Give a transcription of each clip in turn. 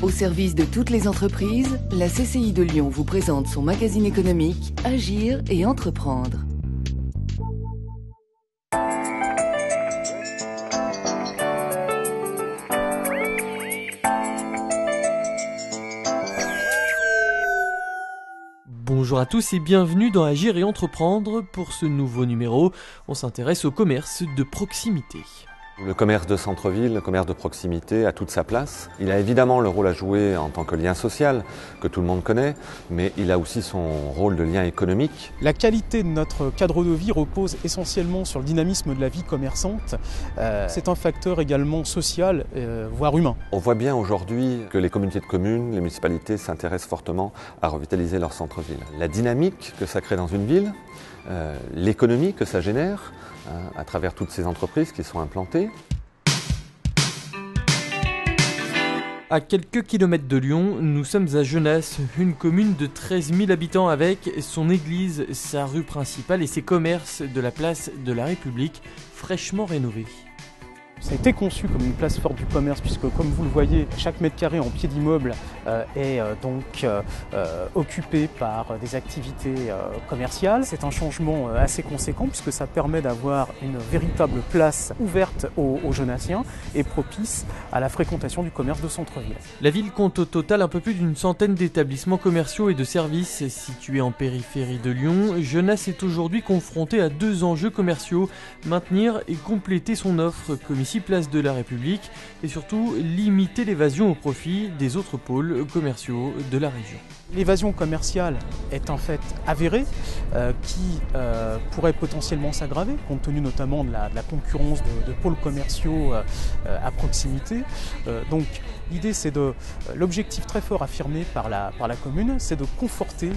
Au service de toutes les entreprises, la CCI de Lyon vous présente son magazine économique Agir et entreprendre. Bonjour à tous et bienvenue dans Agir et entreprendre. Pour ce nouveau numéro, on s'intéresse au commerce de proximité. Le commerce de centre-ville, le commerce de proximité a toute sa place. Il a évidemment le rôle à jouer en tant que lien social, que tout le monde connaît, mais il a aussi son rôle de lien économique. La qualité de notre cadre de vie repose essentiellement sur le dynamisme de la vie commerçante. C'est un facteur également social, voire humain. On voit bien aujourd'hui que les communautés de communes, les municipalités s'intéressent fortement à revitaliser leur centre-ville. La dynamique que ça crée dans une ville, l'économie que ça génère, à travers toutes ces entreprises qui sont implantées. À quelques kilomètres de Lyon, nous sommes à Genasse, une commune de 13 000 habitants avec son église, sa rue principale et ses commerces de la place de la République fraîchement rénovés. Ça a été conçu comme une place forte du commerce puisque, comme vous le voyez, chaque mètre carré en pied d'immeuble est donc occupé par des activités commerciales. C'est un changement assez conséquent puisque ça permet d'avoir une véritable place ouverte aux Genassiens et propice à la fréquentation du commerce de centre-ville. La ville compte au total un peu plus d'une centaine d'établissements commerciaux et de services situés en périphérie de Lyon. Genasse est aujourd'hui confrontée à deux enjeux commerciaux: maintenir et compléter son offre comme ici place de la République et surtout limiter l'évasion au profit des autres pôles commerciaux de la région. L'évasion commerciale est en fait avérée, qui pourrait potentiellement s'aggraver compte tenu notamment de la concurrence de pôles commerciaux à proximité. Donc l'idée c'est l'objectif très fort affirmé par la commune, c'est de conforter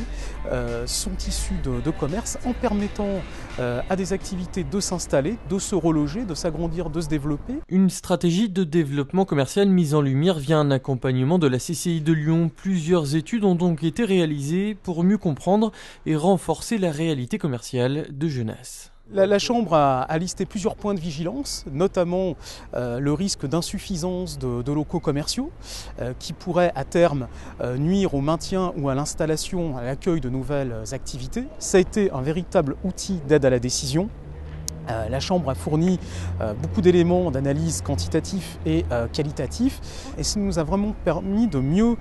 son tissu de commerce en permettant à des activités de s'installer, de se reloger, de s'agrandir, de se développer. Une stratégie de développement commercial mise en lumière via un accompagnement de la CCI de Lyon. Plusieurs études ont donc été réalisées pour mieux comprendre et renforcer la réalité commerciale de Genasse. La Chambre a listé plusieurs points de vigilance, notamment le risque d'insuffisance de locaux commerciaux qui pourrait à terme nuire au maintien ou à l'installation, à l'accueil de nouvelles activités. Ça a été un véritable outil d'aide à la décision. La Chambre a fourni beaucoup d'éléments d'analyse quantitatifs et qualitatifs et ça nous a vraiment permis de mieux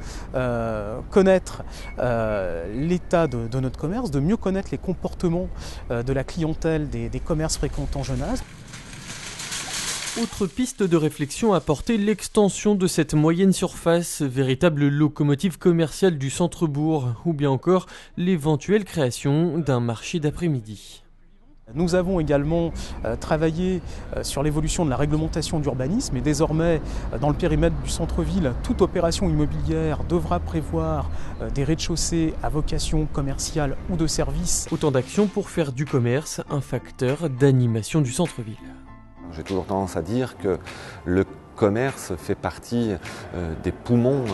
connaître l'état de notre commerce, de mieux connaître les comportements de la clientèle des commerces fréquentant Genasse. Autre piste de réflexion à porter, l'extension de cette moyenne surface, véritable locomotive commerciale du centre-bourg, ou bien encore l'éventuelle création d'un marché d'après-midi. Nous avons également travaillé sur l'évolution de la réglementation d'urbanisme et désormais, dans le périmètre du centre-ville, toute opération immobilière devra prévoir des rez-de-chaussée à vocation commerciale ou de service. Autant d'actions pour faire du commerce un facteur d'animation du centre-ville. J'ai toujours tendance à dire que le commerce fait partie des poumons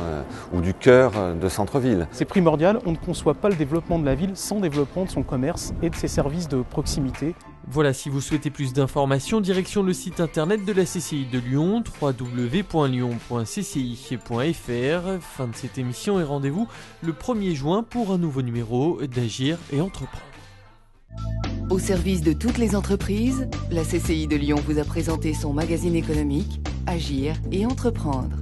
ou du cœur de centre-ville. C'est primordial, on ne conçoit pas le développement de la ville sans développement de son commerce et de ses services de proximité. Voilà, si vous souhaitez plus d'informations, direction le site internet de la CCI de Lyon, www.lyon.cci.fr. Fin de cette émission et rendez-vous le 1er juin pour un nouveau numéro d'Agir et entreprendre. Au service de toutes les entreprises, la CCI de Lyon vous a présenté son magazine économique Agir et entreprendre.